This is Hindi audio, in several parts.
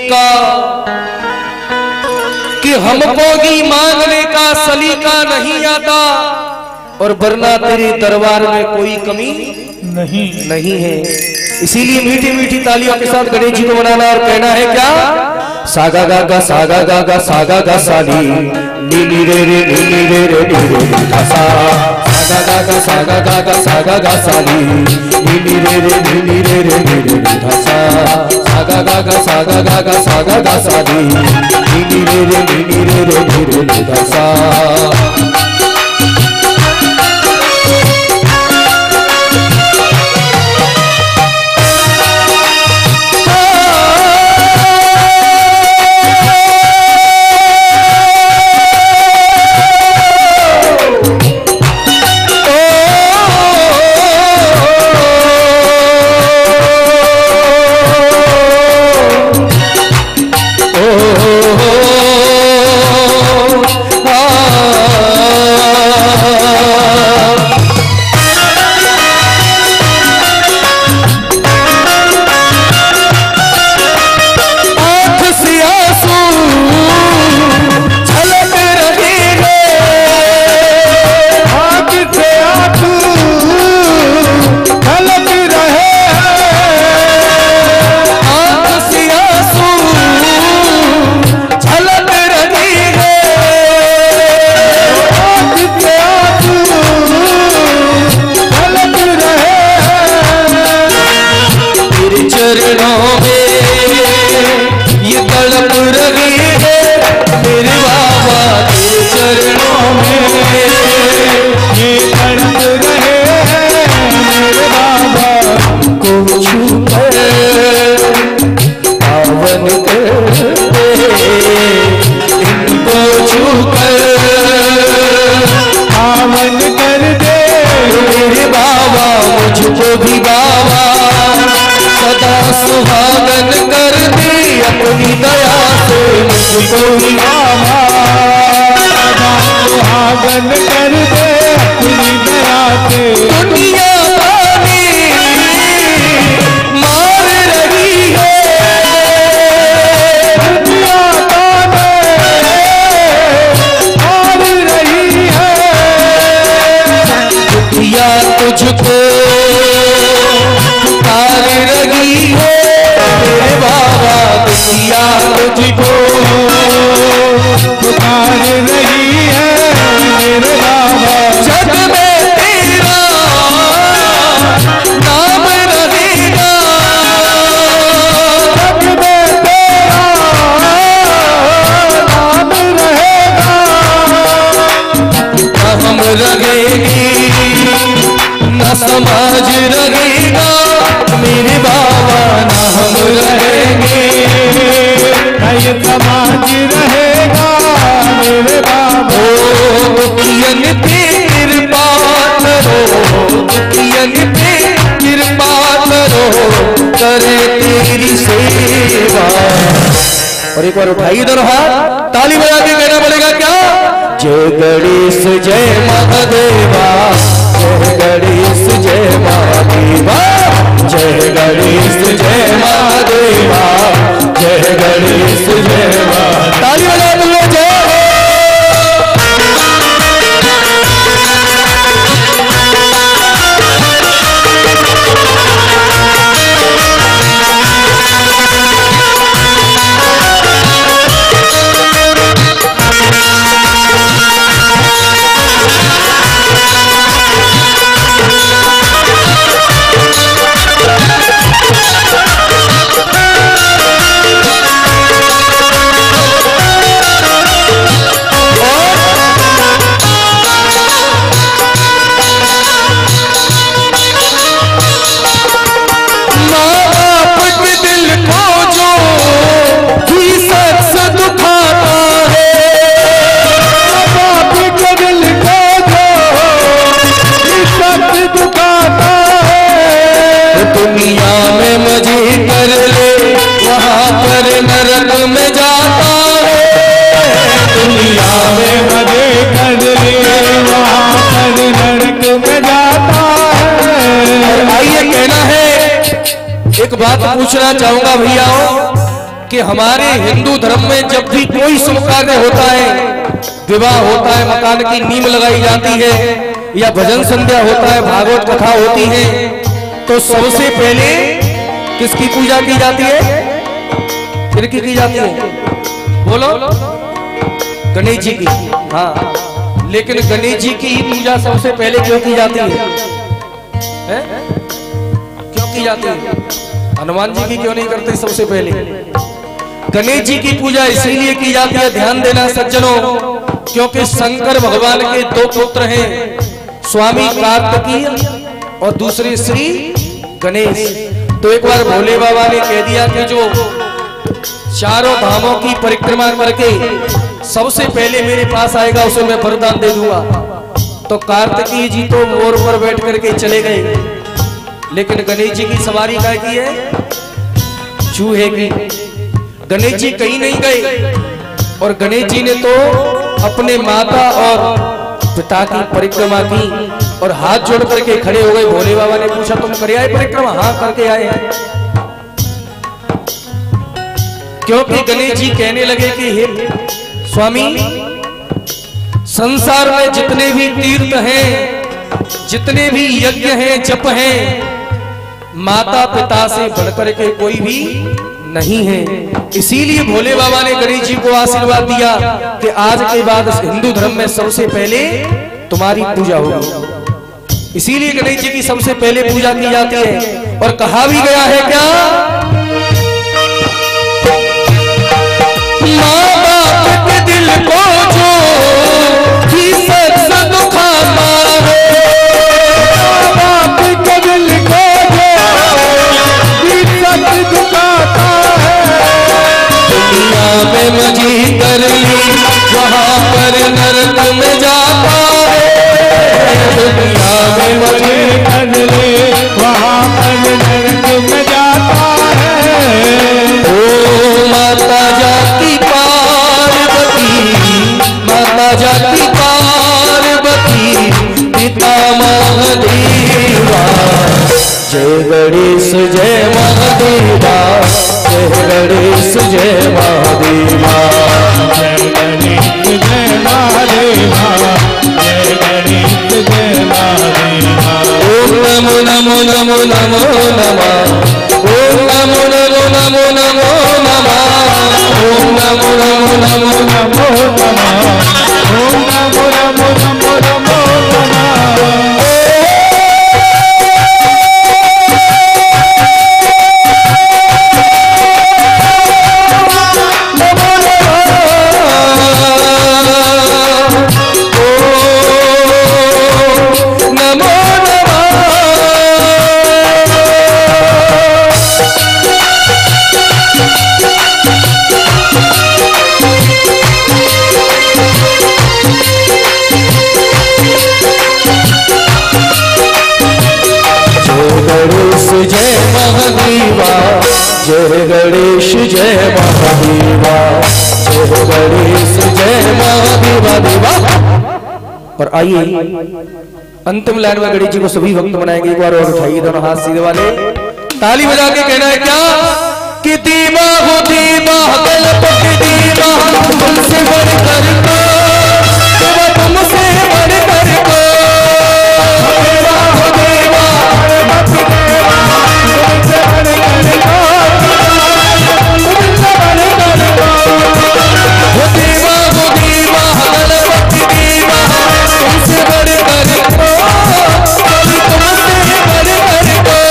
का कि हमको भी मांगने का सलीका नहीं आता, और वरना तेरे दरबार में कोई कमी नहीं है। इसीलिए मीठी मीठी तालियों के साथ गणेश जी को मनाना और कहना है क्या? सागा गा गा सागा गा गा सागा गा साली नीली रे रे नीली रे रे नीली रे सा सागा गा गा सागा गा गा सागा गा साली नीली रे रे नीली रे रे नीली रे सा सागा गा गा सागा गा गा सागा गा साली नीली रे रे नीली रे रे नीली रे सा। तुझको पुकार रही है मेरे बाबा, दुनिया तुझको पुकार रही है मेरे बाबा। जग में तेरा नाम रहेगा, जग में तेरा नाम रहेगा, हम रहेगी ना समाज रहेगा मेरे बाबा, ना हम रहेंगे ना ये समाज रहेगा मेरे बाबा। दुखियन पे कृपा करो, दुखियन पे कृपा करो, करे तेरी सेवा। और एक बार उठाइए दोनों हाथ, ताली बजा के कहना पड़ेगा क्या? जय गणेश जय महादेवा, जय गणेश जय महादेवा, जय गणेश जय महादेवा, जय गणेश जय महादेवा। ताली बजा दो जय। एक बात पूछना चाहूंगा भैया कि हमारे हिंदू धर्म में जब भी कोई शुभ कार्य होता है, विवाह होता है, मकान की नींव लगाई जाती है या भजन संध्या होता है, भागवत कथा होती है, तो सबसे पहले किसकी पूजा की जाती है? किसकी की जाती है? बोलो। गणेश जी की। हाँ, लेकिन गणेश जी की पूजा सबसे पहले क्यों की जाती है? क्यों की जाती है? हनुमान जी की क्यों नहीं करते सबसे पहले? गणेश जी की पूजा इसीलिए की जाती है, ध्यान देना सज्जनों, क्योंकि शंकर भगवान के दो पुत्र हैं, स्वामी कार्तिकेय और दूसरे श्री गणेश। तो एक बार भोले बाबा ने कह दिया कि जो चारों धामों की परिक्रमा करके सबसे पहले मेरे पास आएगा उसे मैं वरदान दे दूंगा। तो कार्तिकेय जी तो मोर पर बैठ करके चले गए, लेकिन गणेश जी की सवारी काय की है? चूहे की। गणेश जी कहीं नहीं गए और गणेश जी ने तो अपने माता और पिता की परिक्रमा की और हाथ जोड़ करके खड़े हो गए। भोले बाबा ने पूछा तुम कर आए परिक्रमा? हाँ, करके आए हैं। क्योंकि गणेश जी कहने लगे कि हे स्वामी, संसार में जितने भी तीर्थ हैं, जितने भी यज्ञ हैं, जप हैं, माता पिता से बढ़कर के कोई भी नहीं है। इसीलिए भोले बाबा ने गणेश जी को आशीर्वाद दिया कि आज के बाद हिंदू धर्म में सबसे पहले तुम्हारी पूजा होगी। इसीलिए गणेश जी की सबसे पहले पूजा की जाती है। और कहा भी गया है क्या? माँ बाप के दिल को जो ही सच दुखाता है, माँ बाप के दिल को जो ही सच दुखाता है, दुनिया में मजी कर ली वहाँ पर नरक में जाता है, दुनिया में मजी कर ली वहाँ पर नरक में जाता है। ओ माता जाती पार्वती, माता जाती पार्वती, पिता महादेवा, जय गणेश जय महादेवा, जय गणेश जय महादेवा, जय गणेश जय महादेवा, जय गणेश जय महादेवा। ओम नमो नमो नमो नमो नमः, ओम नमो नमो नमो नमो नमः, ओम नमो नमो नमो नमो नमः, ओम नमो नमो नमो नमो नमः। जय महादेवा, जय गणेश जय महादेवा, जय गणेश जय महादेवा देवा। और आइए अंतिम लाइन में गणेश जी को सभी भक्त बनाएंगे। एक बार और उठाइए दोनों हाथ सीधे वाले, ताली बजा के कहना है क्या कि दीवा हो दीवा, गणपति दीवा, तुमसे बढ़कर को, तुमसे बढ़कर को, देवा हो देवा, गणपति देवा, तुमसे बढ़कर को, तुमसे बढ़कर को, हो देवा हो देवा, गणपति देवा, तुमसे बढ़कर को, तुमसे बढ़कर को,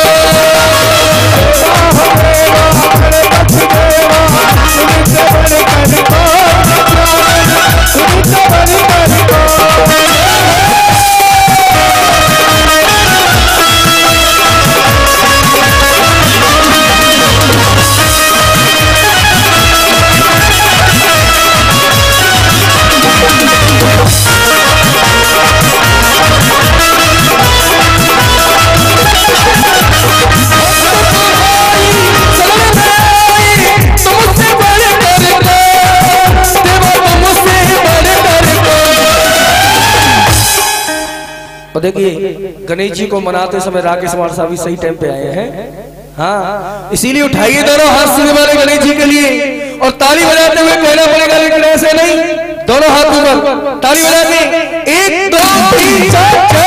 देखिए गणेश जी को मनाते समय राकेश कुमार साहब भी सही टाइम पे आए हैं। हाँ, इसीलिए उठाइए दोनों हाथ सुनने वाले गणेश जी के लिए और ताली बजाते हुए कहना पड़ेगा, लेकिन ऐसे नहीं, दोनों हाथ ऊपर ताली बजा के 1 2 3 4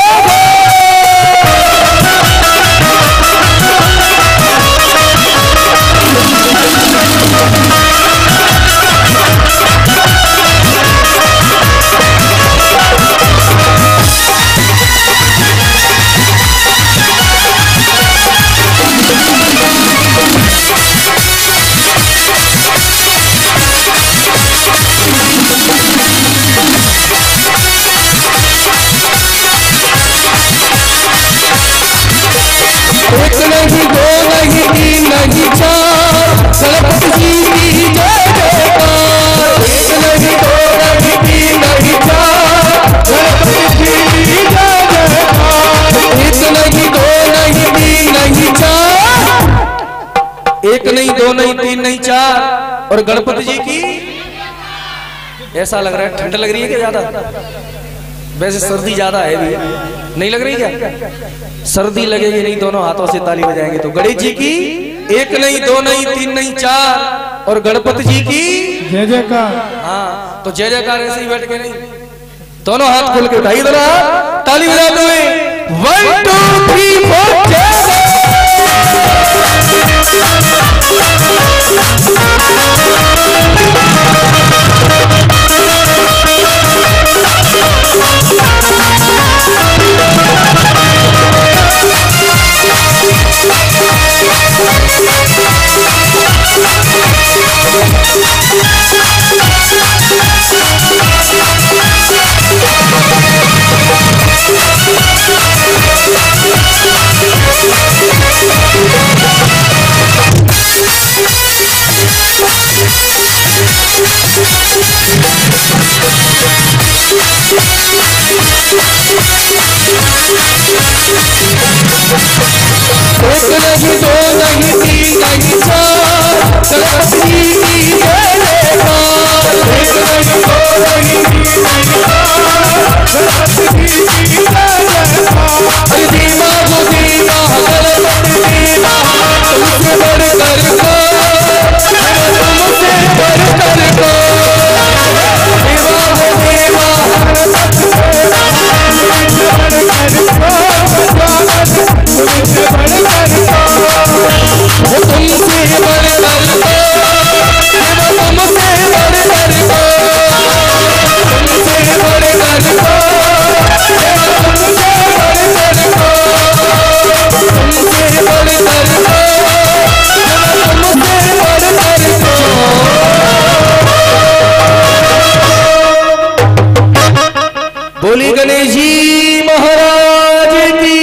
एक नहीं, दो नहीं, तीन नहीं, चार। और गणपति जी की ऐसा लग रहा है ठंड लग रही है क्या ज्यादा? वैसे सर्दी ज्यादा है भी, नहीं लग रही क्या? सर्दी लगेगी नहीं, दोनों हाथों से ताली बजाएंगे तो। गणेश जी की 1 नहीं, 2 नहीं, 3 नहीं, 4। और गणपति जी की जय जयकार। हाँ, तो जय जयकार ऐसे ही बैठ के नहीं, दोनों हाथ खोल के उठाइए, दोनों हाथ ताली बजाते हुए 1 2 3 4 जय। बोली गणेश जी महाराज की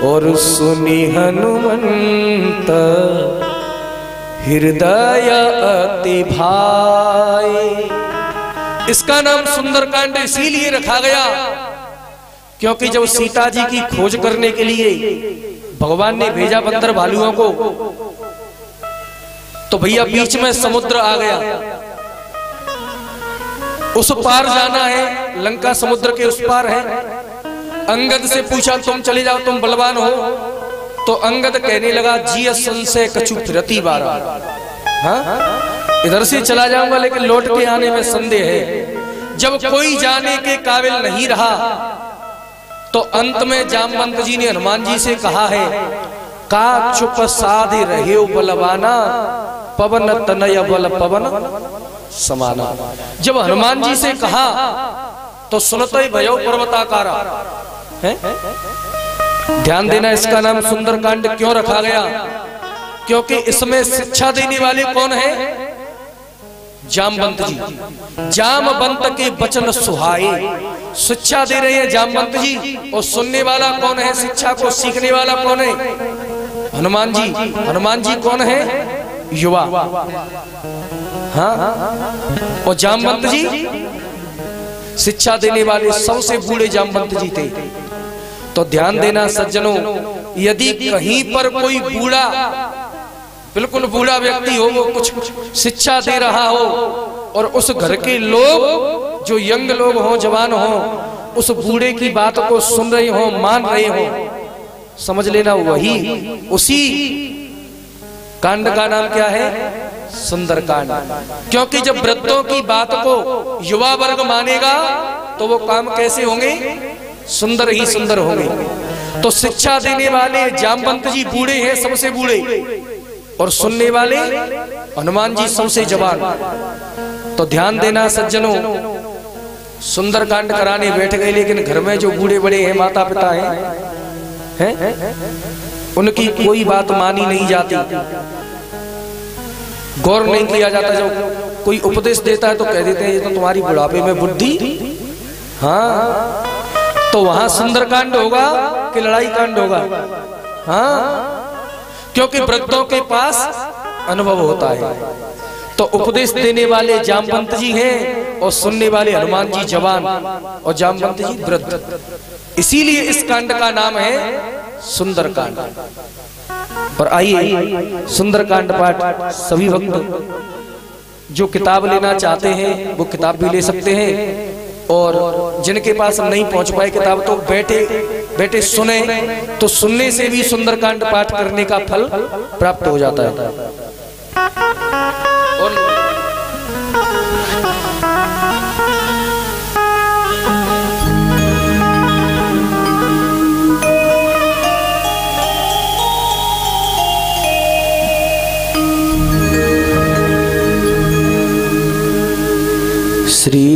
और सुनी हनुमंत हृदय अति भाई। इसका नाम सुंदरकांड इसीलिए रखा गया क्योंकि जब सीता जी की खोज करने के लिए भगवान ने भेजा बंदर भालुओं को, तो भैया बीच में समुद्र आ गया, उस पार जाना है, लंका समुद्र के उस पार है। अंगद से पूछा तुम चले जाओ, तुम बलवान हो, तो अंगद कहने लगा जी संशय कछु फिरती बारा। हाँ, इधर से चला जाऊंगा लेकिन लौट के आने में संदेह है। जब कोई जाने के काबिल नहीं रहा तो अंत में जामवंत जी ने हनुमान जी से कहा है, का चुप साधे रहे बलवाना, पवन तनय बल पवन समाना। जब हनुमान जी से कहा तो सुनते भयो पर्वताकारा है। ध्यान देना, इसका नाम सुंदरकांड क्यों रखा गया? क्योंकि इसमें शिक्षा देने वाले कौन है? जामवंत जी। जामवंत के वचन सुहाए, शिक्षा दे रहे हैं जामवंत जी। और सुनने वाला कौन है? शिक्षा को सीखने वाला कौन है? हनुमान जी। हनुमान जी कौन है? युवा। हाँ, और जामवंत जी शिक्षा देने वाले सबसे बूढ़े जामवंत जी थे। तो ध्यान देना सज्जनों, यदि कहीं पर कोई बूढ़ा, बिल्कुल बूढ़ा व्यक्ति हो, वो कुछ शिक्षा दे रहा हो और उस घर के लोग जो यंग लोग हो, जवान हो, उस बूढ़े की बात को सुन रहे हो, मान रहे हो, समझ लेना वही उसी कांड का नाम क्या है? सुंदरकांड। क्योंकि जब वृद्धों की बात को युवा वर्ग मानेगा तो वो काम कैसे होंगे? सुंदर ही सुंदर होंगे। तो शिक्षा देने वाले जामवंत जी बूढ़े हैं, सबसे बूढ़े, और सुनने वाले हनुमान जी सबसे जवान। तो ध्यान देना सज्जनों, सुंदरकांड कराने बैठ गए, लेकिन घर में जो बूढ़े बड़े हैं, माता पिता हैं, उनकी कोई बात मानी नहीं जाती, गौर नहीं किया जाता। जब कोई उपदेश देता है तो कह देते हैं ये तो तुम्हारी बुढ़ापे में बुद्धि। हाँ, तो वहां सुंदरकांड होगा कि लड़ाई कांड होगा? हाँ, क्योंकि वृद्धों के पास अनुभव होता है। तो उपदेश देने वाले जामवंत जी हैं और सुनने वाले हनुमान जी जवान और जामवंत जी वृद्ध। इसीलिए इस कांड का नाम है सुंदरकांड। और आइए सुंदरकांड पाठ सभी भक्त जो किताब लेना चाहते हैं वो किताब भी ले सकते हैं, और जिनके पास नहीं पहुंच पाए किताब तो बैठे बैठे सुने, तो सुनने से भी सुंदरकांड पाठ करने का फल प्राप्त हो जाता है। और श्री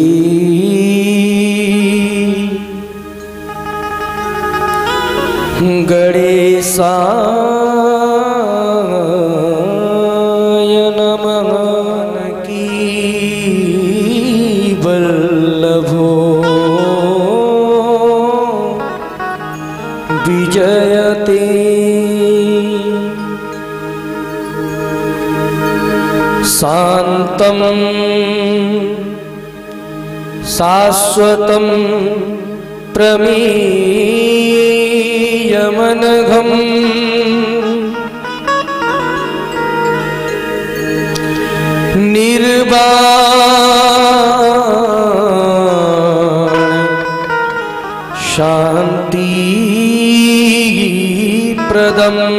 गणेशाय नमः की वल्लभो विजयते शांतम शाश्वतं प्रमेयमनघम् निर्वाण शांति प्रदम्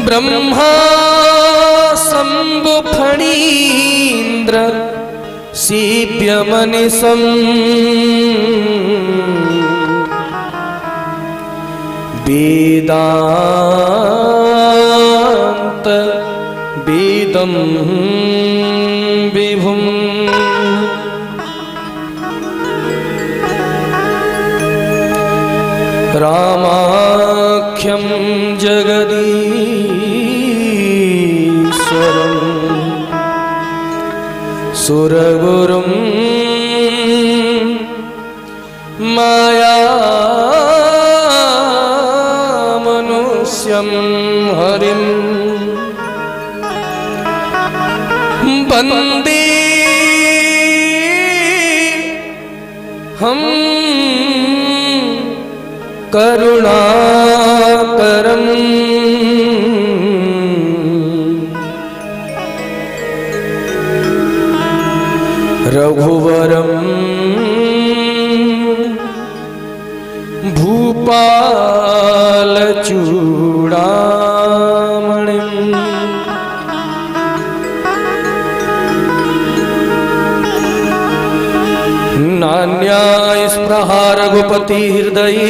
ब्रह्मा शंभु फणीन्द्र सेव्यमनिशं वेदांत वेदं विभुं रामाख्यं जगदीश्वरं सुरगुरुं माया मनुष्यं हरिं वन्दे हम करुणाकरं रघुवरं भूपालचूडामणिं नान्याय स्पृहा रघुपति हृदये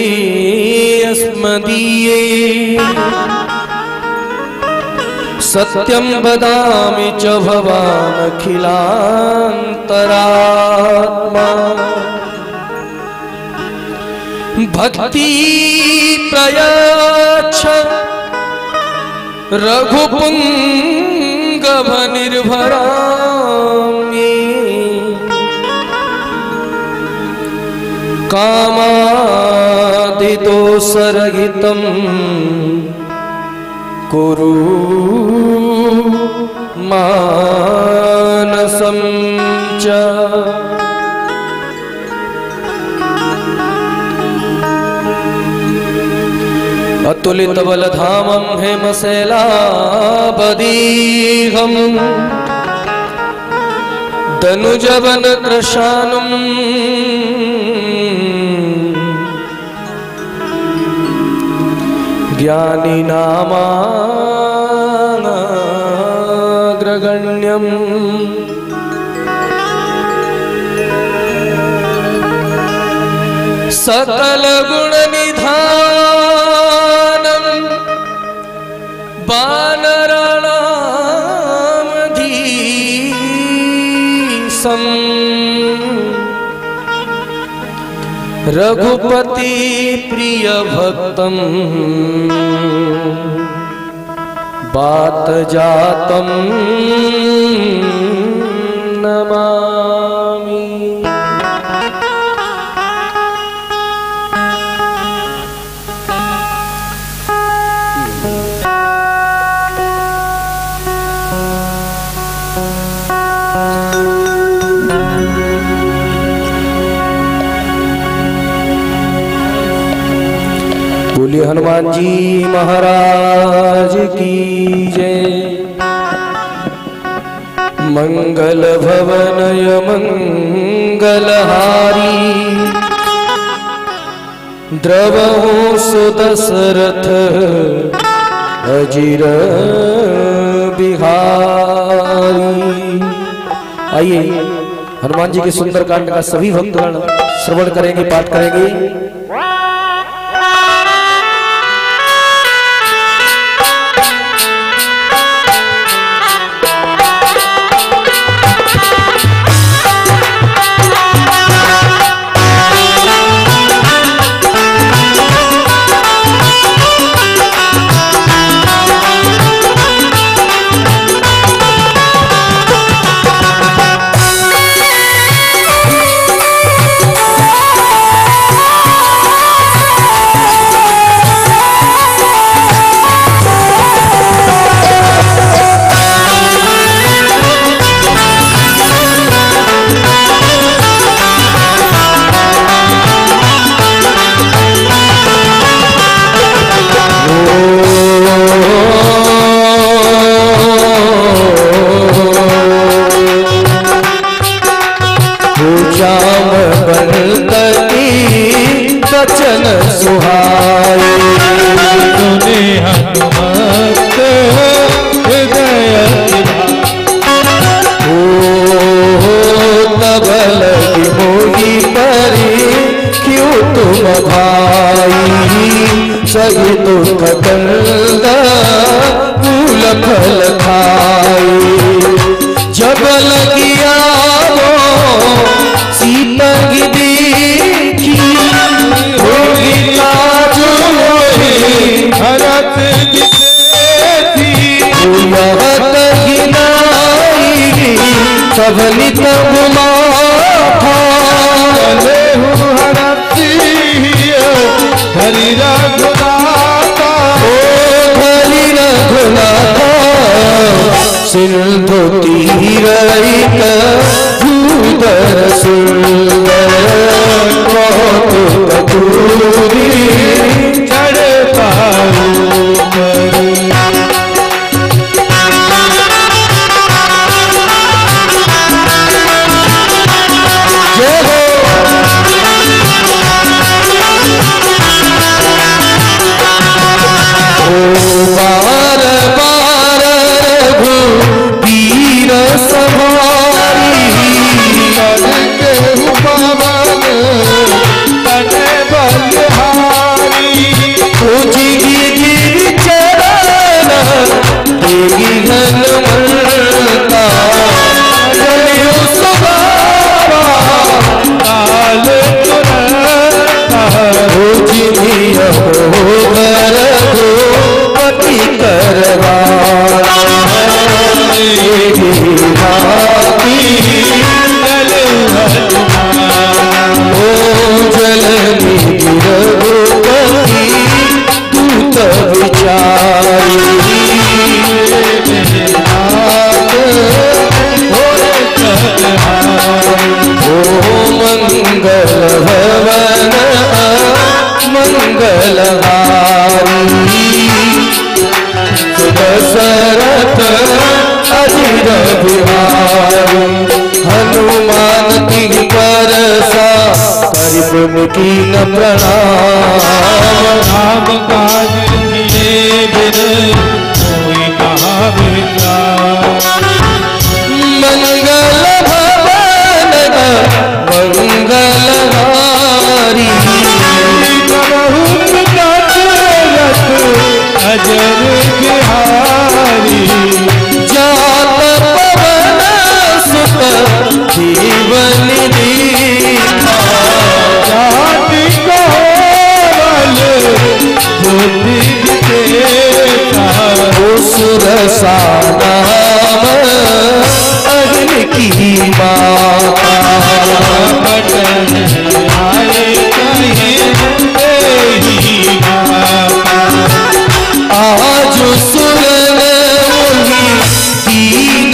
अस्मदीये सत्यं वदामि च भवान् अखिलान्तरात्मा भक्ति प्रयच्छ रघुपुंगव निर्भरामि कामादिदोषरहितं कुरु मानसं च अतुलित बलधामं हेमशैलावदीघं तनुजवन कृशानुम ज्ञानी नामाग्रगण्यम सकल गुण निधानम वानराणाम धीशम रघुपति प्रिय भक्तम बात जातम नमामि। बोलिए हनुमान जी महाराज की जय। मंगल भवनय मंगलहारी द्रवहु सुदशरथ अजिर बिहारी। आइए हनुमान जी के सुंदर कांड का सभी भक्तगण श्रवण करेंगे, पाठ करेंगे। वचन सुहाए सुने हनुमत हृदय ओ तब लगी मोही परी क्यों तुम भाई सही दुख कंद फूल फल खाई जब लगिया सीता की देखी होगी लाज भरत की सब नित हरि रघुनाथा हरि रघुनाथा सिंधु तीर भूधर सुंदर कपूरी चढ़ पाऊ बार बार रघुबीर सवारी के पवन तन बलहारी तुझी गिर चरण देगी हनुमंता जलियो सवारा काल तुरंता तुझी हो पति करवारा ओ जलनी रघुपति दूत विचारी ओ मंगल भवन मंगलहारी दशरथ अजिर बिहारी की न प्रणाम। राम काज किए बिन कोई कहा बिना। मंगल भवन मंगलहारी अजर बिहारी। जात पवन सुत जीवन दीना। जाति कोवल बुद्धि विजेता। सुरसा नाम अग्नि की माता। बटन आए कहीं तेरी माता। आज सुरन मोहि दीन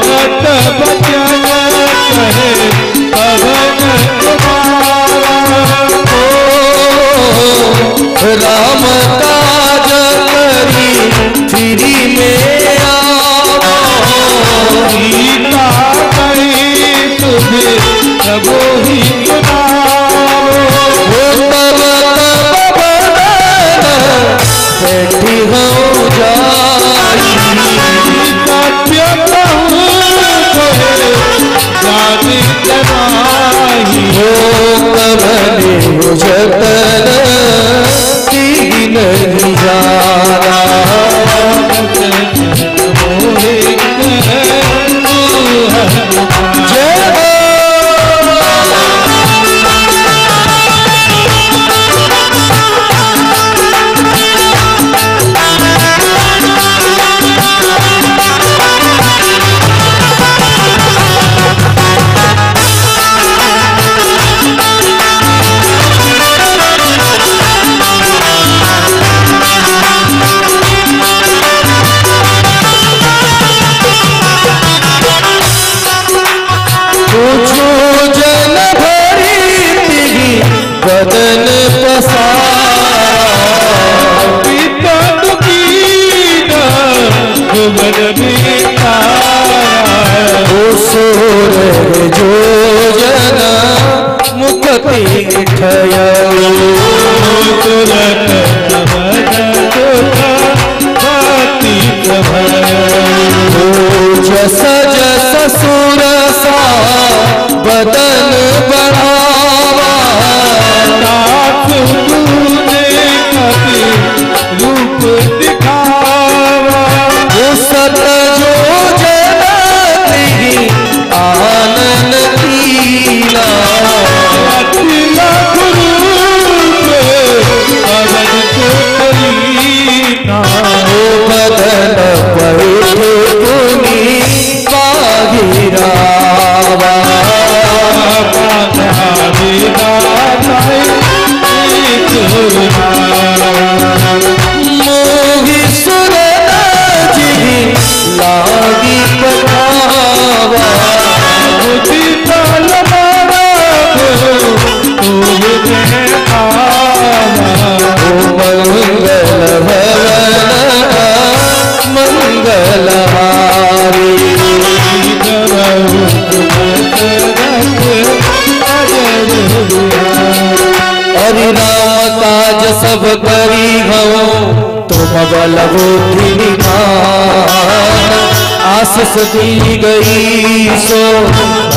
गत बचन कहे पवन कुमारा। राम काज करी फिरी में सीता कही तुझे प्रभु ही बैठी हो जाई। सत्य कहूँ जाति जनाई। हो कमले जतन दीन नहीं जाना। बदन पसार पिता दुखीना जुगल बिताया। सोर जो जन मुक्ति ठयलो। तुरत भाती जस जस सुरसा बदन बढ़ावा। रूप दिखावा। सत जो जन आनंद कीना। पवन को बदन बैठे पुनि बागिरावा। मोहि सुरन जी लागी पठावा। बुद्धि तल मंगल भवन मंगलहारी। हरि राम काज सब करी हो तुम बल बुद्धि निधान। आशीष दी गई सो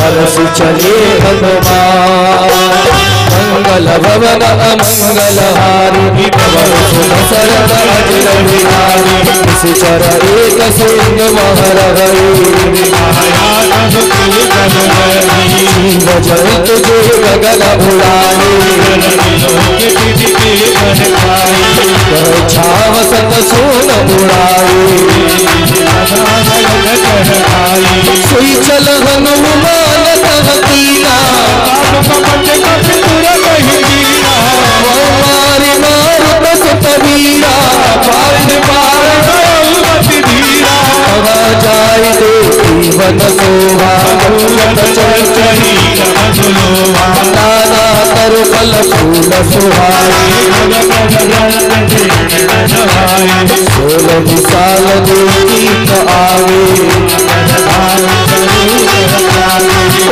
हर्ष चले हनुमान। मंगल भवन अमंगलहारी पवन सुत शरण अजर बिहारी। चर एक सिंह महर भजन तुझे गगन उड़ाए। छाव सत सोन उड़ाए। सोई चल हनुमान तब कीना। मारी मार बस तबीरा। जाय देखी वन शोभा। नाना तरु फल फूल सुहाए। 16 साल देखी त आवे।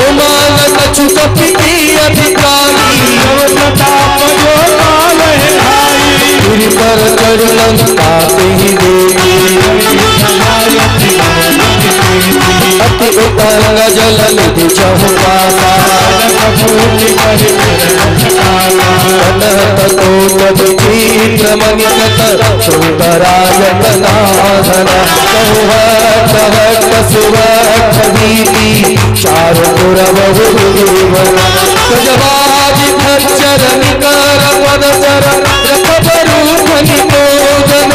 उमान कछुक कपि की अधिकारी प्रताप जो लाल है भाई गिर पर चढ़ लंका ही देवी अति उतरंग जल निधि चहुपासा चित्र मनिकत सुंदरायत नाधन सुवक्ष भीति चारु पुर बहुदेवन गजबाज खच्चर निकर पद चर रखबरूप निमोदन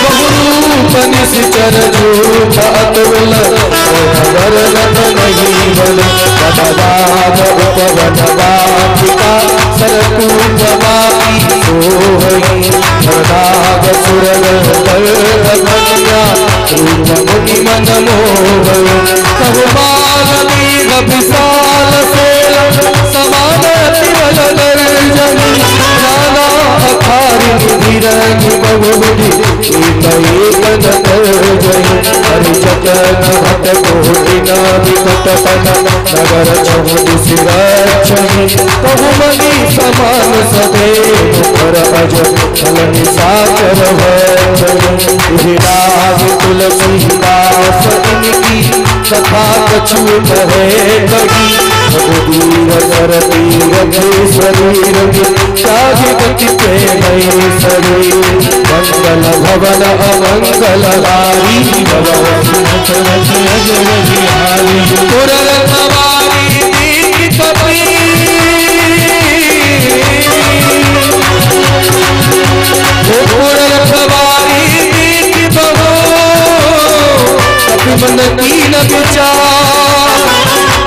बहुरूप निश्चर जूठ अतुल वर्णन नहीं बल गदाध उपवन वाटिका सरकूप वापी सोहई गदाध सुरग कन्या रूप मुनि मन मोहय बहुमाल मेघ विशाल सेल समान तिवल दर्जन नाना अखारि धीरज बहुबुद्धि एक जय हरि जगन भट कोटि नाविकट तन नगर चहुदि सिरक्षहि बहुमनि समान सदैव पर अज छल निशाचर भय राग तुलसी दास इनकी कथा कछु कहे कही रघुवीर करती रघुशरीर त्याग गति पे गए शरीर मंगल भवन अमंगल हारी पुररखवारी दीन कपि पुररखवारी दीन बहो कपि मन कीन विचार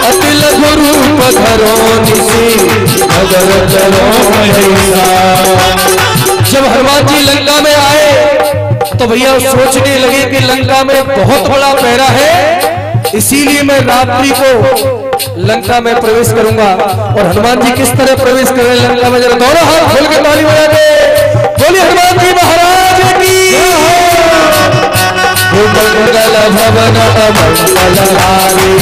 अति लघु रूप धरो निशि नगर चलो महिषा। जब हनुमान जी लंका में आए तो भैया सोचने लगे कि लंका में बहुत बड़ा पहरा है, इसीलिए मैं रात्रि को लंका में प्रवेश करूंगा। और हनुमान जी किस तरह प्रवेश कर रहे हैं लंका में, जरा दोनों हाथ खोल के ताली बजा दे, बोलिए हनुमान जी महाराज की। मंगल भवन अमंगल हारी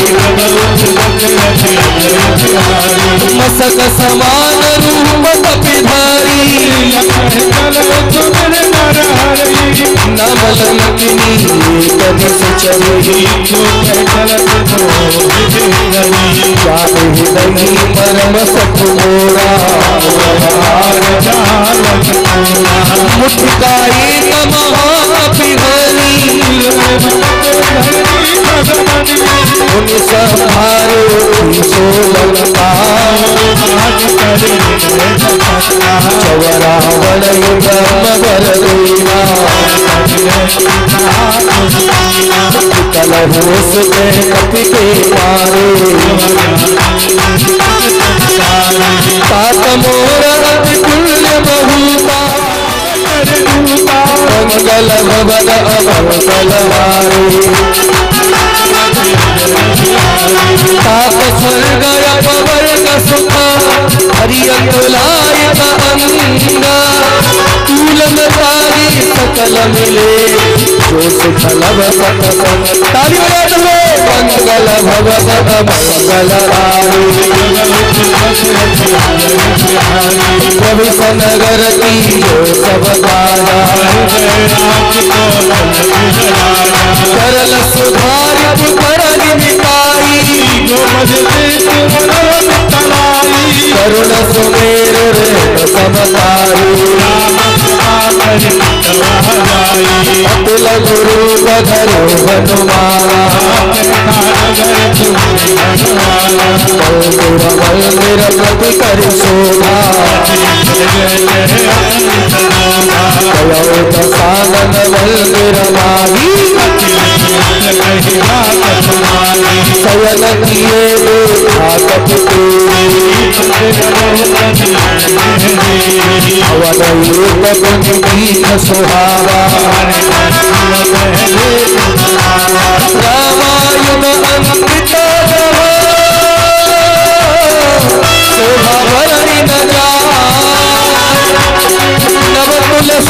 मसक समान रूप कपिधारी नवल लक्ष्मी कनिष चरी हृदय परम सख मोरा मुठकाई महापिहरी उन संहारो सोलंका चवरावण ब्रह्म वर देवा कलहोस के कपि के मारे तात मोर अति पुण्य बहुता मंगल भवन अमंगल हारी ताप स्वर्ग अपवर्ग सुख हरियतुलायत अंगा तूलन तारी सकल मिले जो सुख लब सतसंग। ताली बजा दो। मंगल भवन मंगल हारी प्रभु सनगर की जो सब दाया करल सुधारित करल मिटाई करुण सुमेर समतारी अतुल गुरु बधरो हनुमाना मंदिर प्रति कर शोभा साधन मंदिर माही शयन किए अवन गीत सुहावा रामायण अंकित शोभा भरणी न नव तुलस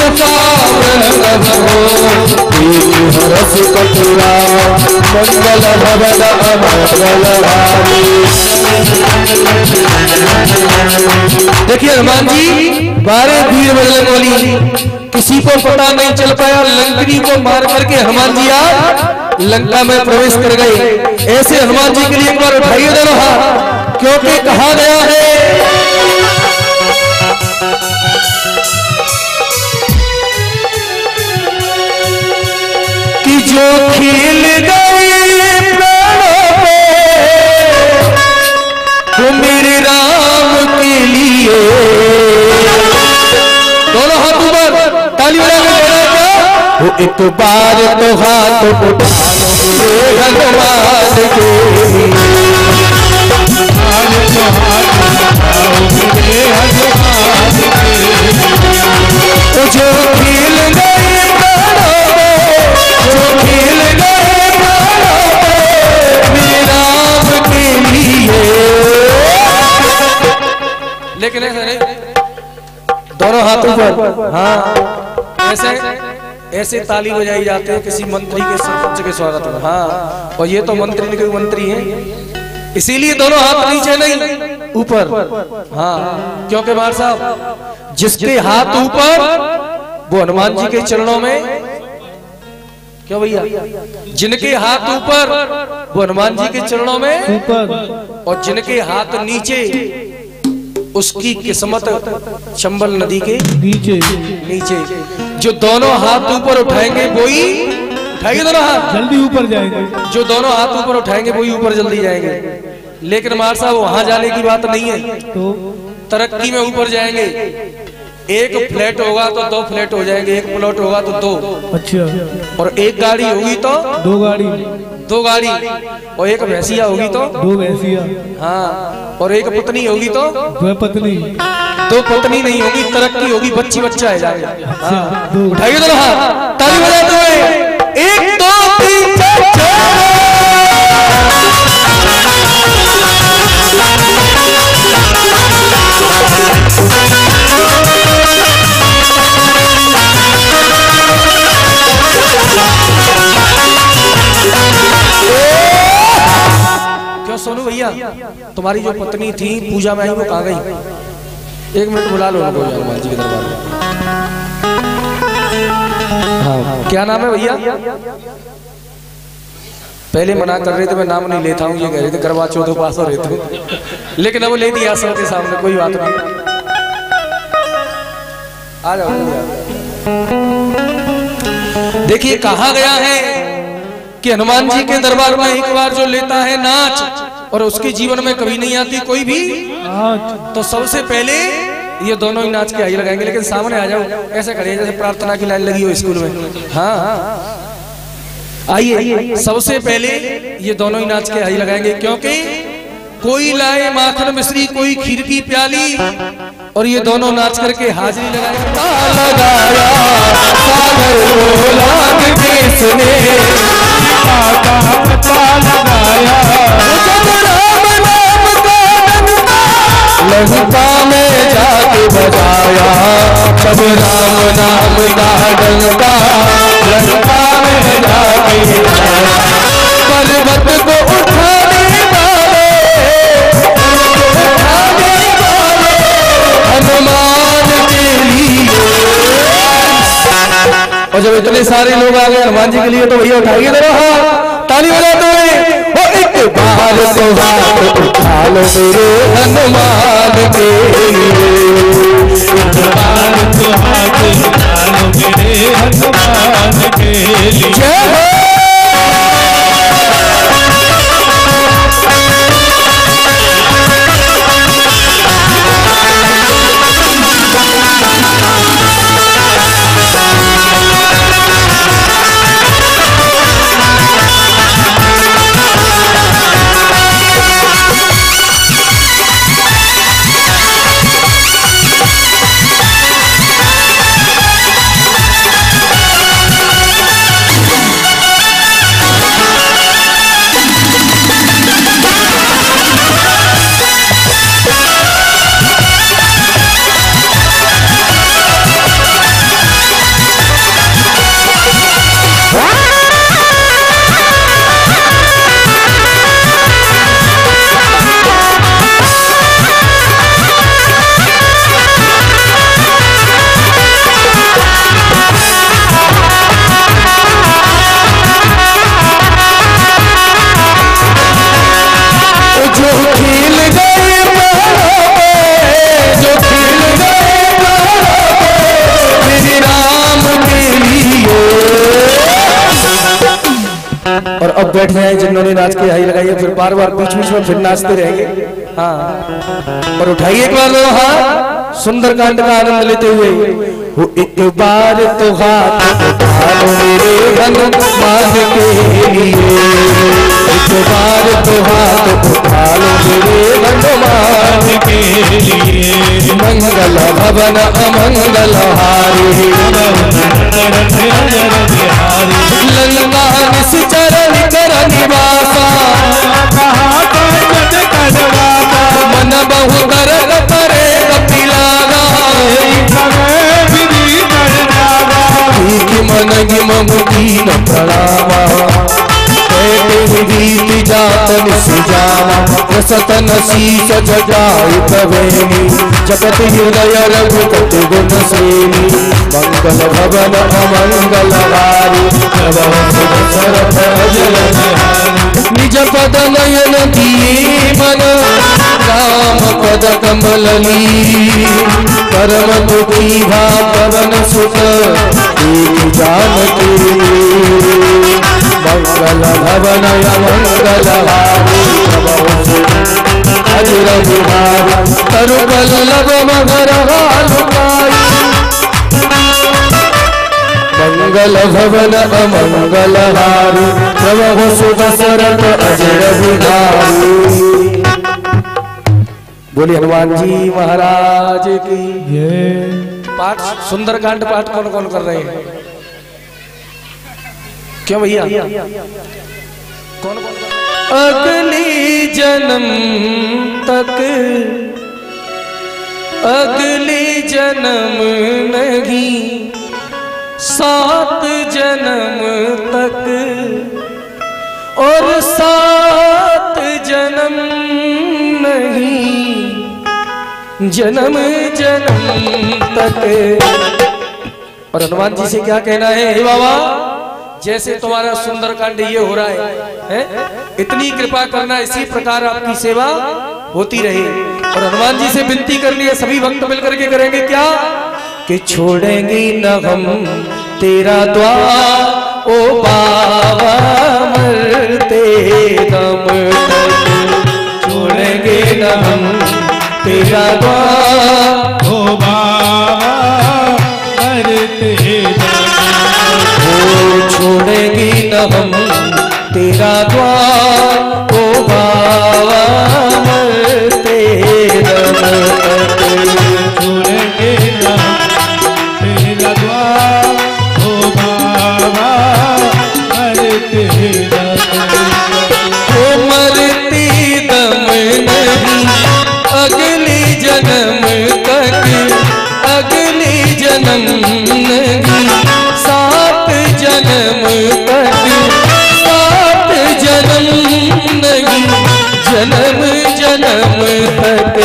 रस कटुरा मंगल भवन अमंगलहारी। देखिए हनुमान जी 12 वीर बजरंगबली, किसी को पता नहीं चल पाया, लंकनी को मार करके हनुमान जी आप लंका में प्रवेश कर गए। ऐसे हनुमान जी के लिए एक बार उठाइए दोनों हाथ, क्योंकि कहा गया है कि जो खेल गए प्राणों पे वो मेरे राम के लिए। दोनों हाथ ऊपर, ताली बजा के बोला क्या, वो एक बार तो हाथ उठा लो हनुमान के लिए। तो जो खेल गए प्राणों पे, जो खेल गए प्राणों पे मेरे राम के लिए। लेकिन ऐसा नहीं, दोनों हाथों पर, हाँ ऐसे ताली बजाई जाते हैं किसी मंत्री के सरपंच के स्वागत में। हाँ, और ये तो मंत्री नहीं, कोई मंत्री है, इसीलिए दोनों हाथ नीचे नहीं ऊपर। हाँ, क्योंकि मार साहब जिसके हाथ ऊपर वो हनुमान जी के चरणों में, क्यों भैया, जिनके हाथ ऊपर वो हनुमान जी के चरणों में ऊपर, और जिनके हाथ नीचे उसकी किस्मत चंबल नदी के नीचे। जो दोनों हाथ ऊपर उठाएंगे वो ही, उठाएंगे दोनों हाथ जल्दी ऊपर जाएंगे, जो दोनों हाथ ऊपर उठाएंगे वो ही ऊपर जल्दी जाएंगे। लेकिन मार साहब वहां जाने की बात नहीं है, तो तरक्की में ऊपर जाएंगे। एक फ्लैट होगा तो 2 फ्लैट हो जाएंगे, एक प्लॉट होगा तो 2, अच्छा, और एक गाड़ी होगी तो 2 गाड़ी, 2 गाड़ी, और एक भैंसिया होगी तो 2 भैंसिया, हाँ, और एक पत्नी होगी तो 2 पत्नी, 2 पत्नी नहीं होगी, तरक्की होगी, बच्ची बच्चा है जाएगा। हाँ, उठाइए दोनों हाथ, ताली बजाते हुए 1 2 3 4 क्यों सोनू भैया, तुम्हारी जो पत्नी थी पूजा में आई वो कहाँ गई? 1 मिनट बुला लो उनको हनुमान जी के दरबार में। हाँ, क्या नाम है भैया? पहले मना कर रहे थे, मैं नाम नहीं लेता हूँ, ये कह रहे थे करवा चौथ पास हो रहे थे, लेकिन अब ले दिया सबके सामने, कोई बात नहीं। आ जाओ। देखिए कहा गया है कि हनुमान जी के दरबार में एक बार जो लेता है नाच, और उसके जीवन में कभी नहीं आती कोई भी, तो सबसे पहले ये दोनों ही नाच के हाई लगाएंगे। लेकिन सामने आ जाओ, ऐसे खड़े जैसे प्रार्थना की लाइन लगी हो स्कूल में। हाँ, आइए, सबसे पहले ये दोनों ही नाच के हाई लगाएंगे, क्योंकि कोई लाए माखन मिश्री, कोई खीर की प्याली, और ये दोनों नाच करके हाजिरी लगाएंगे। लंका में जाके बजाया सब राम नाम का डंका, लंका में जाके बजाया पर्वत को उठाने वाले हनुमान के लिए। और जब इतने सारे लोग आ गए हनुमान जी के लिए, तो भैया उठाइए जरा हाथ, ताली बजाते हुए, वो एक बार तो हाथ उठा लो मेरे हनुमान के लिए। एक बार तो हाथ उठा लो मेरे हनुमान के लिए। जय हो। बैठ जाए जिन्होंने नाच के हाई लगाई है, फिर बार बार बीच बीच में फिर नाचते रहेंगे। हाँ, और उठाइए एक बार दोनों हाथ, सुंदरकांड का आनंद लेते हुए। वो एक बार तो हाथ उठा लो मेरे हनुमान के लिए, एक बार तो हाथ उठा लो मेरे हनुमान के लिए। मंगल भवन अमंगल हारी, लंका निश्चरण कर निवासा, मन बहु दर्द परे कपिलागा, मन मुखी न प्रणामा, रीति जात निजामा, रसतन शीश जगाई प्रवेणी, जगत हृदय रघुपति गुण सेनी। मंगल भवन अमंगल हारी, निज पद नयन दिए मन, राम पद कमल ली, परम दुखी भा पवन सुत, एक जानकी। मंगल भवन अमंगल हारी, अज रघुनाथ तरु बल्लभ मगर हालुकाई। मंगल भवन अमंगल हारी, प्रभु सुख सरत अज रघुनाथ। बोलिए हनुमान जी महाराज की जय। पाठ सुंदरकांड पाठ कौन कौन कर रहे हैं? क्यों भैया? कौन कौन? अगली जन्म तक, अगली जन्म नहीं, 7 जन्म तक, और 7 जन्म नहीं, जन्म जन्म तक। और हनुमान जी से क्या कहना है? हे बाबा, जैसे तुम्हारा सुंदरकांड ये हो रहा है, इतनी कृपा करना, इसी प्रकार आपकी सेवा होती रहे। और हनुमान जी से विनती करनी है, सभी भक्त मिलकर के करेंगे क्या कि छोड़ेंगे न हम तेरा द्वार, ओ बाबा मरते दम तक, छोड़ेंगे न हम तेरा द्वार, ओ बाबा मरते दम, छोड़ेंगे न हम तेरा द्वार, ओ बाबा मरते दम तक, छोड़ेंगे न तेरा द्वार, ओ बाबा मरते दम, ओ मरते दम नहीं, अगली जन्म तक, अगली जन्म नहीं, 7 जन्म तक, 7 जन्म नहीं, जन्म जन्म तक।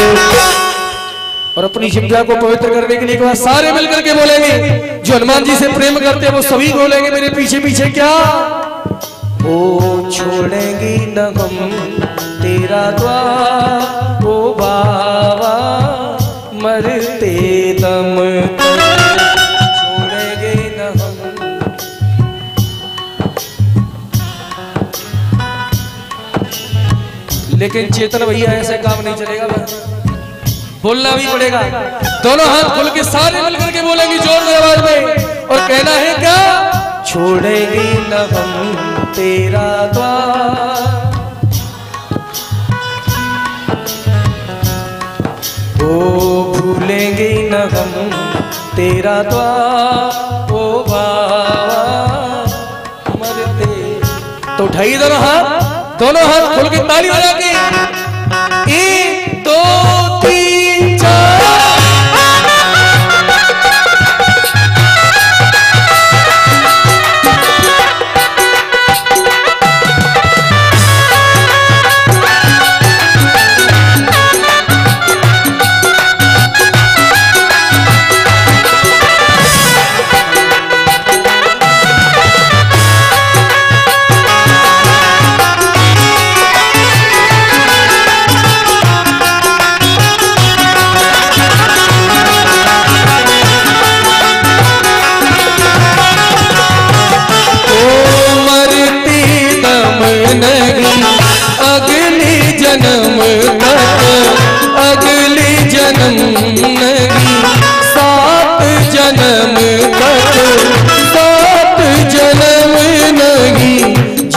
और अपनी शिक्षा को पवित्र करने के लिए के बाद सारे मिलकर के बोलेंगे, जो हनुमान जी से प्रेम करते हैं वो सभी बोलेंगे मेरे पीछे पीछे क्या? ओ छोड़ेंगे न हम तेरा द्वार, ओ बाबा मरते दम तक, छोड़ेंगे न हम। लेकिन चेतन भैया ऐसे काम नहीं चलेगा, बोलना भी पड़ेगा। दोनों हाथ खुल के सारे मिलकर के बोलेंगे जोर आवाज में, और कहना है क्या? छोड़ेंगे न हम तेरा द्वार, ओ भूलेंगे न हम तेरा द्वार, ओ बाबा मरते। तो उठाइए दोनों हाथ खोल के ताली बजा के, 1 2 3 4।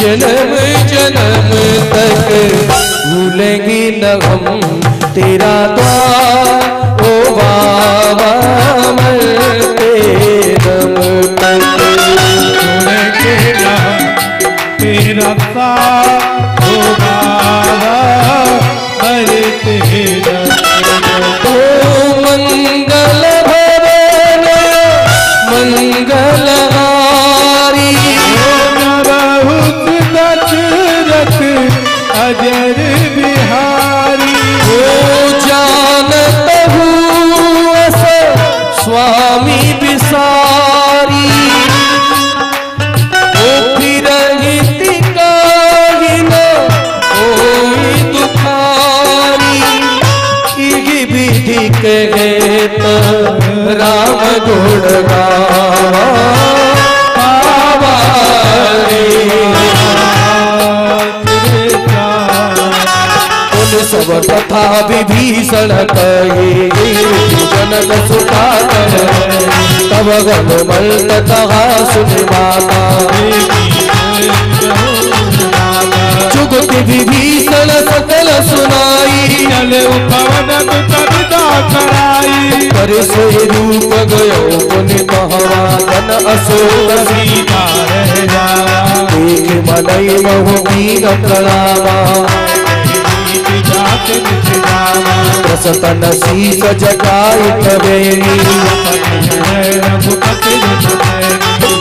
जन्म जन्म तक भूलेंगे न हम तेरा द्वार ओ बाबा मरते दम तक भूलेंगे न तेरा साथ ओ बाबा मरते दम तक। ओ मंगल भवन मंगलहारी बहुत दशरथ अजर बिहारी ओ जानत हूँ स्वामी बिसारी ओ फिर काहि न कोई दुखारी इही विधि कहे तो राम गुण गावा सब कथा विभीषण कहे जनक सुता तब गण मल कहा सुन माता जुगत विभीषण सकल सुनाई पवन कविता कराई कर सोई रूप गयो पुन कहवा जन अशोक सीता रह जावा देख मनई महु कीन प्रणामा प्रसतन शीस जटाई कवेनी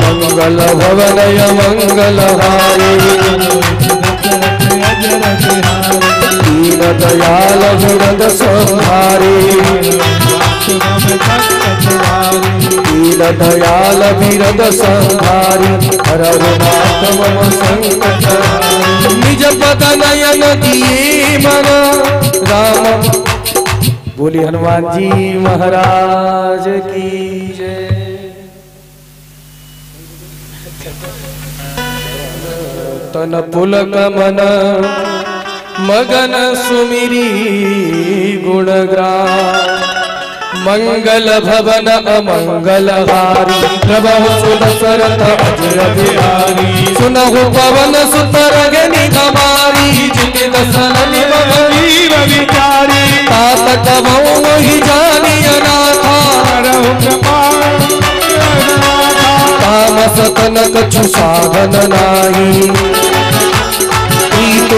मंगल भवनय मंगलहारी दीन दयाल गुणद संहारी दीन दयाल विरद संहारी रघुनाथ मम संकट निज पद नयन दिए मन राम। बोली हनुमान जी महाराज की जय। तन पुलक मन मगन सुमिरी गुणग्राम मंगल भवन अमंगलहारी प्रभु सुदशरथ अजर बिहारी सुनहु पवन सुत रगनि हमारी जिति दसन वीर विचारी तात कबहु मोहि जानी अनाथा तामस तनक छु साधन नाही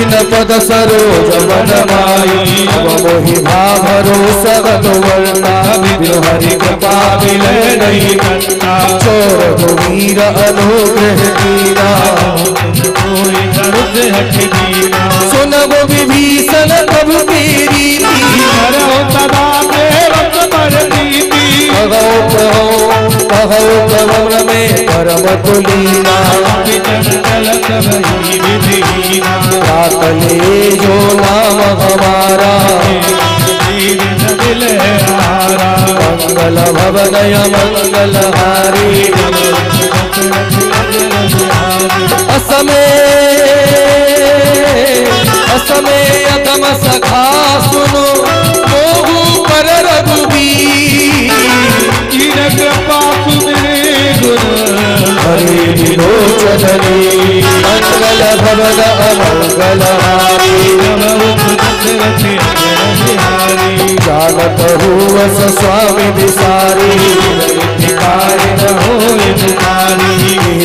न पद सरोज मन माई मोहि भाभरो सगत वर्णा हरि कृपा मिले नहीं कंटा चोर वीर अनुग्रह कीना सुनब विभीषण तब तेरी कहो कवन में परम तुलीना ले जो नाम हमारा मंगल भवनय मंगलहारी असमे अधम सखा सुनो मोहु पर रघुबीर हरे विलोचनी मंगल भवन अमंगलहारी जानत हुवस स्वामी विसारी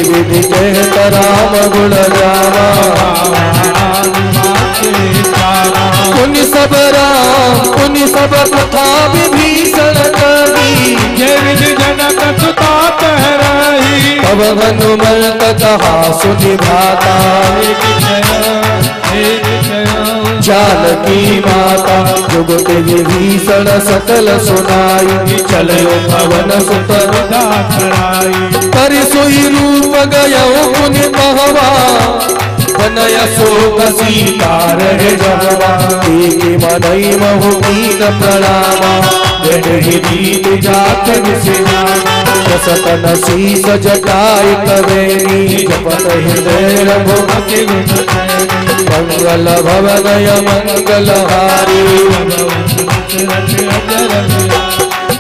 विधि कहत राम गुण गावा पुण्य सब राम पुण्य सब कथा विभीषण करी जनक सुता तहराई तब हनुमंत कहा सुनि भाता जानकी माता जुगत विभीषण सकल सुनाई चलो पवन सुत कर सोई रूप गयो पुण्य कहवा बनय शोक सीता रह जगवा एक मनई महु कीन प्रणामा रीत जात सतन शीस जटाई कवेनी जपत हृदय रघुपति मंगल भवनय मंगलहारी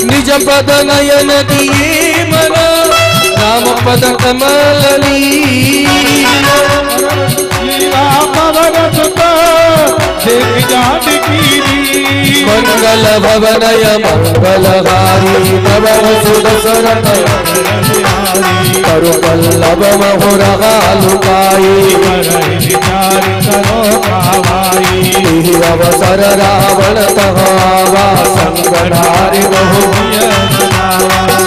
निज पद नयन दिए मन राम पद कमल मंगल भवनय मंगलहारी नवम सुदशरथ करुपल्लव महुरगालुकाई अवसर रावण तहावा संगधारि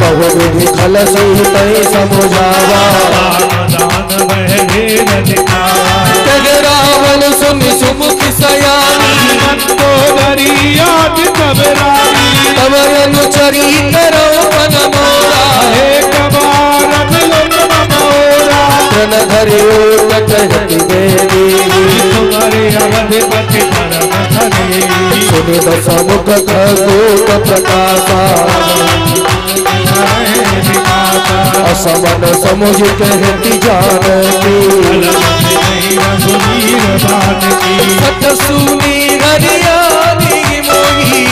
बहुविधि खल सहित समुझावा रावण सुनि सुमुखि सयानी तब अनुचरी करो मन मोरा तन धरि ओट कहति देवी सुनि दस मुख खगोट प्रकाशा असमन समुझ कहति जानकी सत सुनी हरियाणी मोही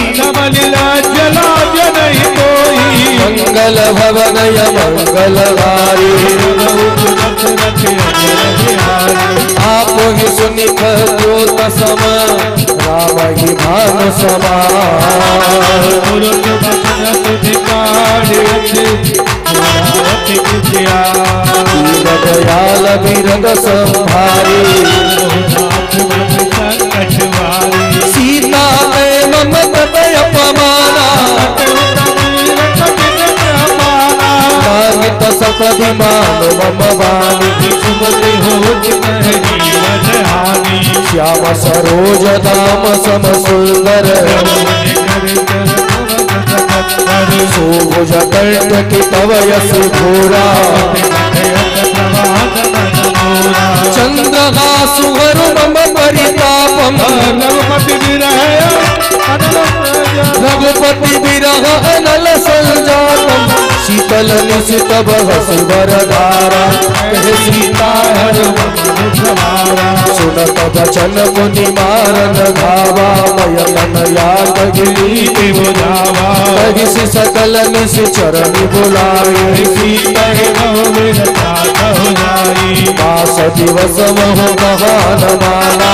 मंगल भवनय मंगलहारी आप ही सुनि खगोट सम राम ही भानु समान दयाल बिरद संभारी सीता मम तय अपमाना मानित सपदि मान मम वाणी श्याम सरोज दाम सम सुंदर शोभुज कंटक तव यश घोरा चंद्रहासु हरु मम परितापम रघुपति विरह अनल संजातम शीतल निशितव हसिवर धारा कह सीता सुनत वचन मुनि मारन धावा मय मन याद गिरी बुझावा कहि सकल निश चरण बुलाए सीता मास दिवस महु महान माना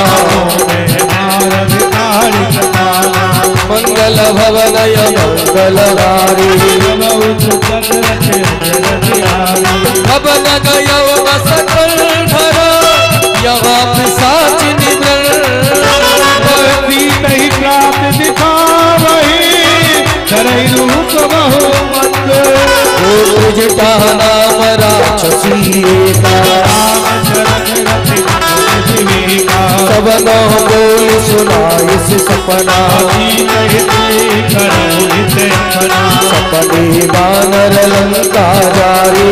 मंगल भवनय मंगलहारी अब न गयो बस कंधर यहाँ पिशाच निवृण नहीं प्राप्त दिखा वही धरई रूप बहु जटा नाम राक्षसी सबन बोल सुनाई सपना सपने बानर लंका जारी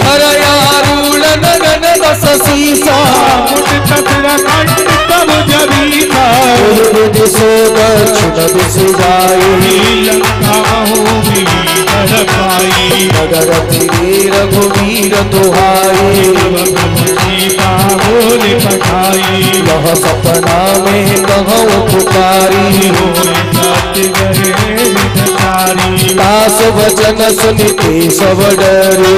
हरयारूढ़ नगन दस सीसा दिशो दक्षिण दिश जाई नगर तिरे रघुवीर दुहाई यह सपना में कहूँ पुकारी दास वचन सुनते सब डरे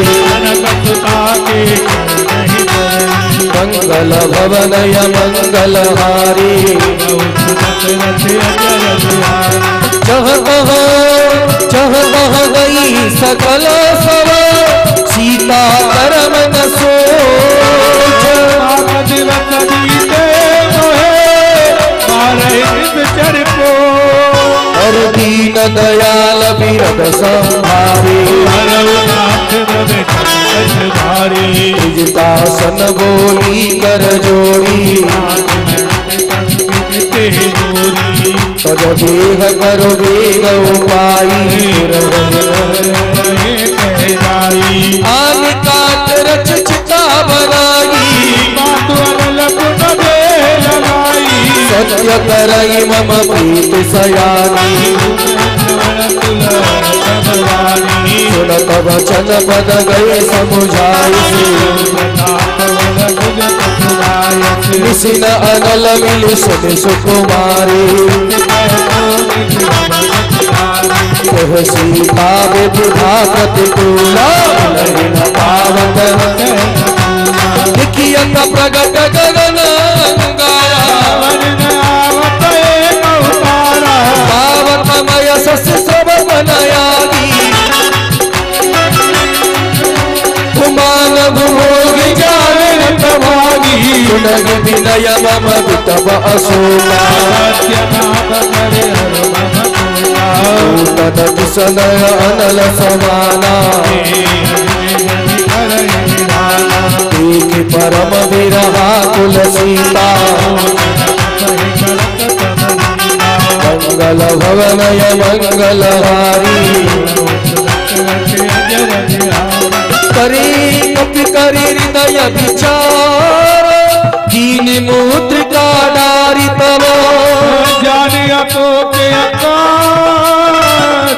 मंगल भवनय मंगलहारी चह गई सकल सब सीता करम न सोच और दीन दयाल बिरद संभारी सन बोली कर जोड़ी तब देह करो वेग उपाई आन काट रच चिता बनाई सत्य करई मम प्रीत सयानी सुनत वचन पद गए समुझाई निशिन अनल मिल सुन सुकुमारी कह सीता विधा प्रतिकूला पावत प्रगट गगन अंगारा, पावतमय सस सब बनायागी, कुमान भोग जाने तभागी, गुणग विनय मम तब अशोका, तद सनय अनल समाना, एक परम विरहा कुल सीता, मंगल भवनय मंगलहारी, करी कपि करी हृदय विचार, दीन मुद्रिका डारी तब, जानिया तो के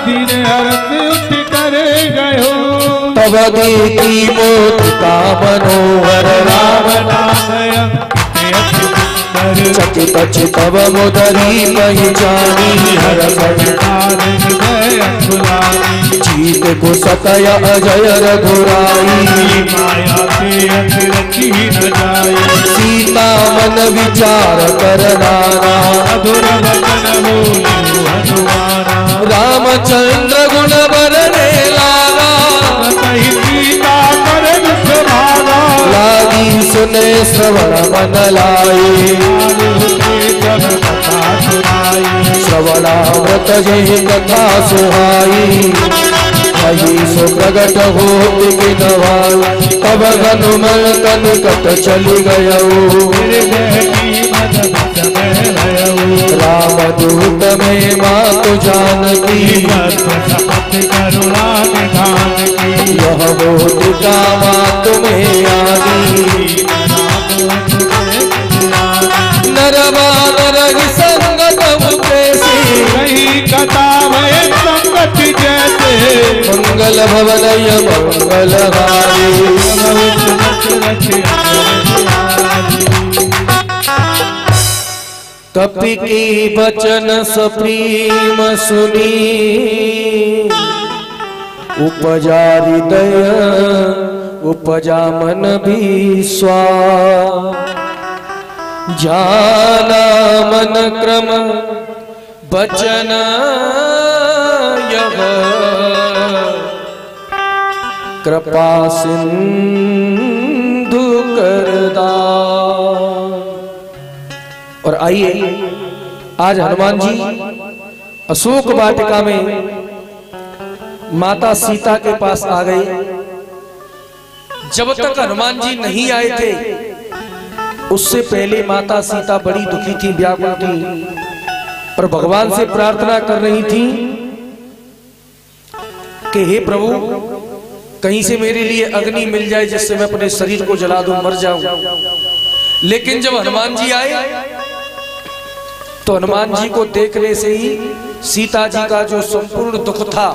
दीन हरत उठ करे गयो, तब देखी मुद्रिका मनोहर राम नाम चकित चितव मुदरी पहचानी, हर जीत को सतय अजय रघुराई, माया के रखी न जाए, सीता मन विचार कर नाना, मधुर वचन बोलो हनुमाना, रामचंद्र गुण बरने लागा, सीता कर दुख भागा, लागी सुने श्रवण मन लाई, श्रवणामृत जहि कथा सुहाई, वही सो प्रगट हो बिगिनवाई, तब हनुमंतन कट चली गयो, राम दूत में मातु जानकी, करुणा निधान की, यह बोधिका मातु में आनी, नरवानर संगत मुकेशी, कहीं कथा में संगत जैसे, मंगल भवनय मंगलहारी, कपि की बचन सप्रीम सुनी, उपजा हृदय उपजा मन विश्वास, जाना मन क्रम बचन यह, कृपा सिंधु करदा। और आइए आज हनुमान जी अशोक वाटिका में माता सीता के पास आ गए। जब तक हनुमान जी नहीं आए थे उससे पहले माता सीता बड़ी दुखी थी, व्याकुल थी और भगवान से प्रार्थना कर रही थी कि हे प्रभु कहीं से मेरे लिए अग्नि मिल जाए जिससे मैं अपने शरीर को जला दूं, मर जाऊं। लेकिन जब हनुमान जी आए तो हनुमान जी को देखने से ही सीता जी का जो संपूर्ण दुख था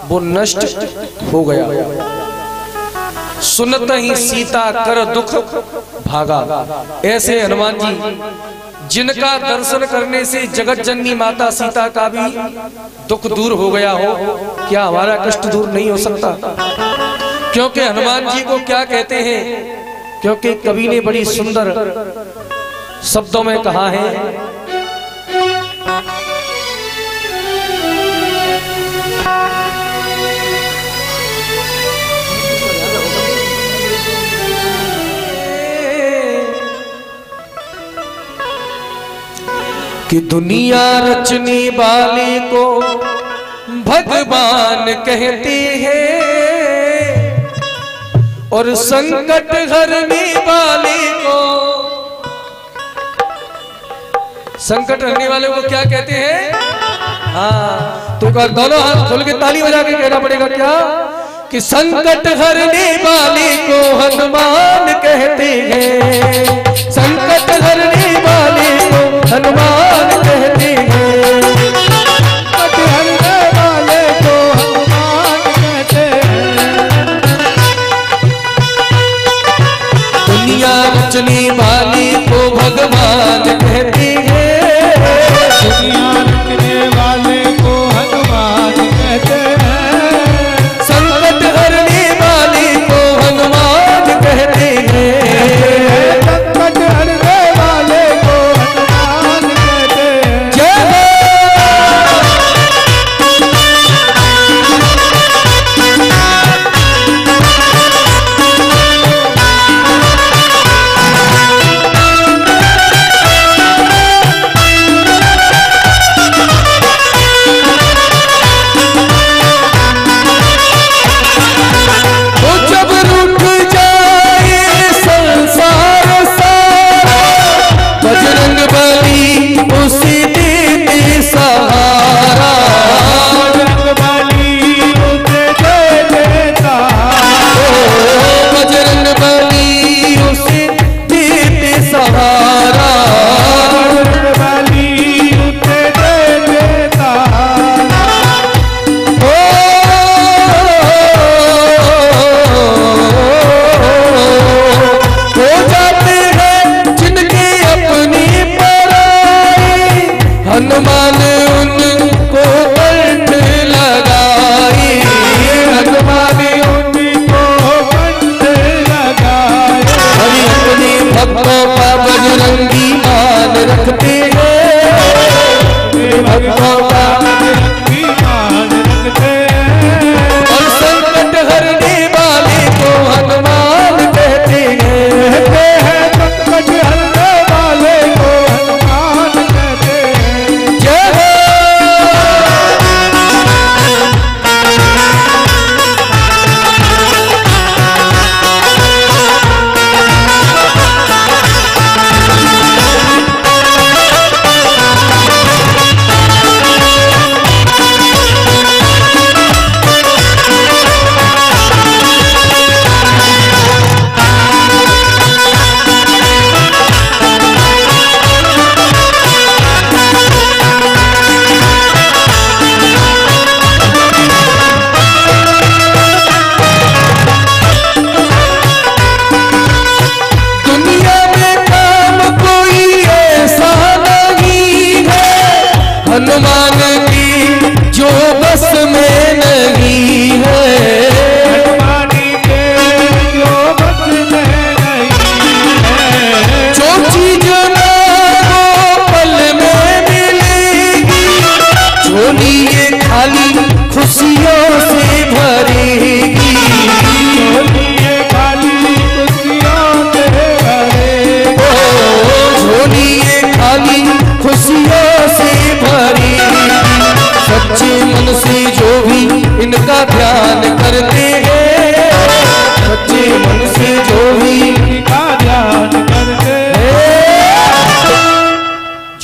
वो नष्ट हो गया। सुनत ही सीता कर दुख भागा। ऐसे हनुमान जी जिनका दर्शन करने से जगत जननी माता सीता का भी दुख दूर हो गया हो, क्या हमारा कष्ट दूर नहीं हो सकता? क्योंकि हनुमान जी को क्या कहते हैं, क्योंकि कवि ने बड़ी सुंदर शब्दों में कहा है, कि दुनिया रचने वाले को भगवान कहते हैं और संकट हरने वाले को, संकट हरने वाले को क्या कहते हैं? हाँ, तो दोनों हाथ खोल के ताली बजा के कहना पड़ेगा क्या कि संकट हरने वाले को हनुमान कहते हैं, संकट हरने वाले को हनुमान कहते हैं, संकट हरने वाले को हनुमान कहते हैं। दुनिया रचने वाले को भगवान कहते हैं, दुनिया रचने वाले को हनुमान कहते हैं, संकट हरने वाले को हनुमान कहते हैं।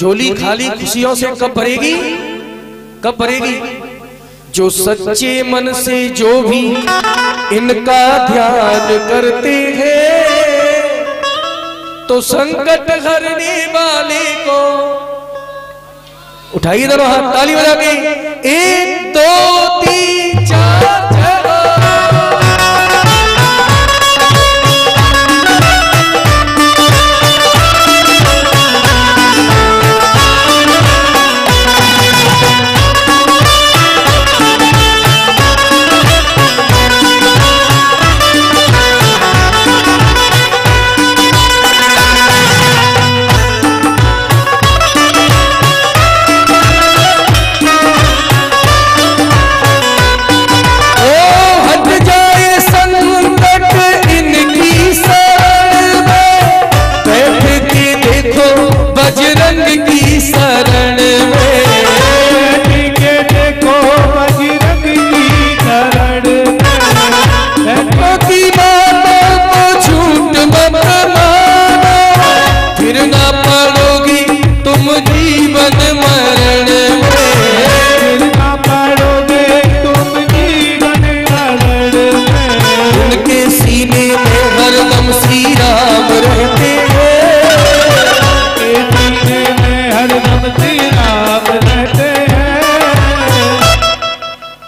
झोली खाली खुशियों से कब भरेगी, कब भरेगी? जो सच्चे मन से जो भी इनका ध्यान करते हैं, तो संकट हरने वाले को उठाइए दोनों हाथ ताली बजा के, 1 2 3 4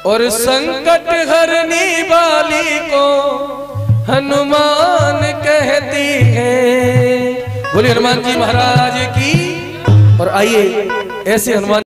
और संकट हरने वाले को हनुमान कहते हैं। बोले हनुमान जी महाराज की। और आइए ऐसे हनुमान